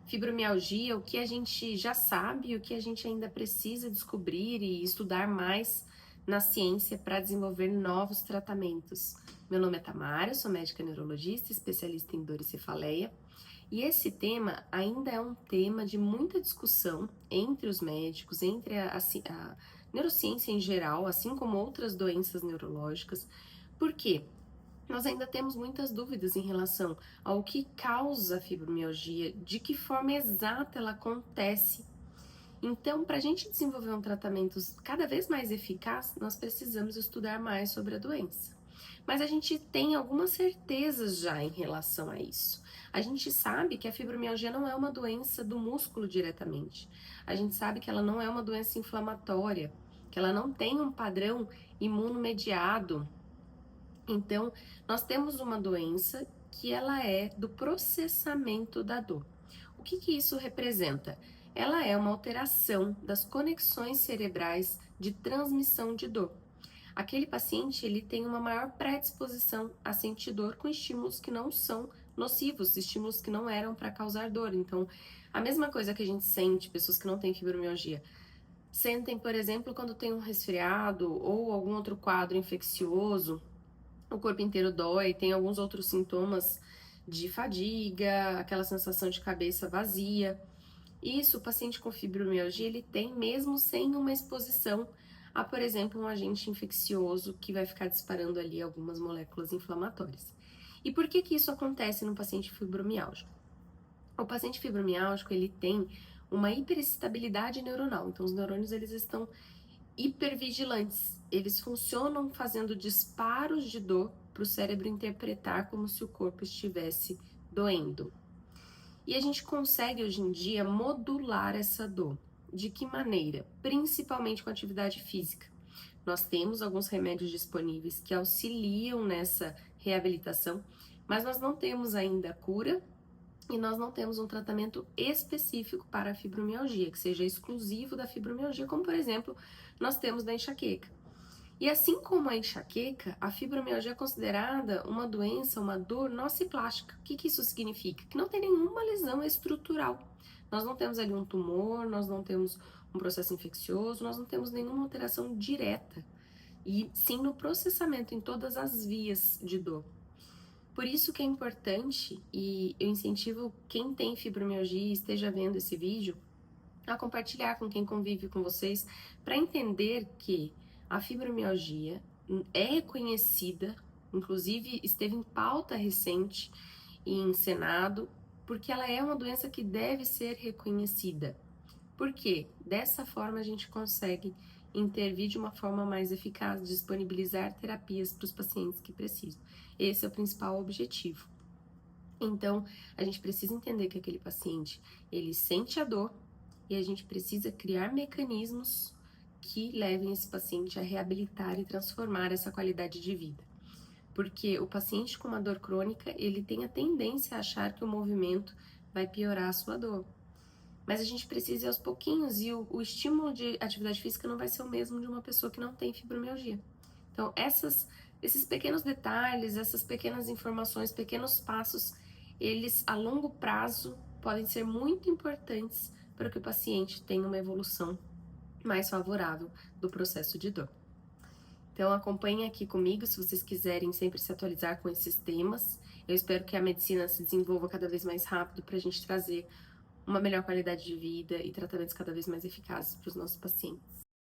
fibromialgia, o que a gente já sabe e o que a gente ainda precisa descobrir e estudar mais na ciência para desenvolver novos tratamentos. Meu nome é Tamara, sou médica neurologista, especialista em dor e cefaleia, e esse tema ainda é um tema de muita discussão entre os médicos, entre a neurociência em geral, assim como outras doenças neurológicas. Por quê? Nós ainda temos muitas dúvidas em relação ao que causa a fibromialgia, de que forma exata ela acontece. Então, para a gente desenvolver um tratamento cada vez mais eficaz, nós precisamos estudar mais sobre a doença. Mas a gente tem algumas certezas já em relação a isso. A gente sabe que a fibromialgia não é uma doença do músculo diretamente. A gente sabe que ela não é uma doença inflamatória, que ela não tem um padrão imunomediado. Então, nós temos uma doença que ela é do processamento da dor. O que isso representa? Ela é uma alteração das conexões cerebrais de transmissão de dor. Aquele paciente, ele tem uma maior predisposição a sentir dor com estímulos que não são nocivos, estímulos que não eram para causar dor. Então, a mesma coisa que a gente sente, pessoas que não têm fibromialgia, sentem, por exemplo, quando tem um resfriado ou algum outro quadro infeccioso, o corpo inteiro dói, tem alguns outros sintomas de fadiga, aquela sensação de cabeça vazia. Isso, o paciente com fibromialgia, ele tem mesmo sem uma exposição a, por exemplo, um agente infeccioso que vai ficar disparando ali algumas moléculas inflamatórias. E por que isso acontece no paciente fibromialgico? O paciente fibromialgico, ele tem uma hiperestabilidade neuronal, então os neurônios eles estão hipervigilantes. Eles funcionam fazendo disparos de dor para o cérebro interpretar como se o corpo estivesse doendo. E a gente consegue hoje em dia modular essa dor. De que maneira? Principalmente com atividade física. Nós temos alguns remédios disponíveis que auxiliam nessa reabilitação, mas nós não temos ainda cura e nós não temos um tratamento específico para a fibromialgia, que seja exclusivo da fibromialgia, como por exemplo, nós temos da enxaqueca. E assim como a enxaqueca, a fibromialgia é considerada uma doença, uma dor nociplástica. O que isso significa? Que não tem nenhuma lesão estrutural. Nós não temos ali um tumor, nós não temos um processo infeccioso, nós não temos nenhuma alteração direta. E sim no processamento em todas as vias de dor. Por isso que é importante, e eu incentivo quem tem fibromialgia e esteja vendo esse vídeo, a compartilhar com quem convive com vocês, para entender que a fibromialgia é reconhecida, inclusive esteve em pauta recente em Senado, porque ela é uma doença que deve ser reconhecida. Por quê? Dessa forma a gente consegue intervir de uma forma mais eficaz, disponibilizar terapias para os pacientes que precisam. Esse é o principal objetivo. Então, a gente precisa entender que aquele paciente, ele sente a dor e a gente precisa criar mecanismos que levem esse paciente a reabilitar e transformar essa qualidade de vida. Porque o paciente com uma dor crônica, ele tem a tendência a achar que o movimento vai piorar a sua dor. Mas a gente precisa ir aos pouquinhos e o estímulo de atividade física não vai ser o mesmo de uma pessoa que não tem fibromialgia. Então, esses pequenos detalhes, essas pequenas informações, pequenos passos, eles a longo prazo podem ser muito importantes para que o paciente tenha uma evolução mais favorável do processo de dor. Então acompanhem aqui comigo se vocês quiserem sempre se atualizar com esses temas. Eu espero que a medicina se desenvolva cada vez mais rápido para a gente trazer uma melhor qualidade de vida e tratamentos cada vez mais eficazes para os nossos pacientes.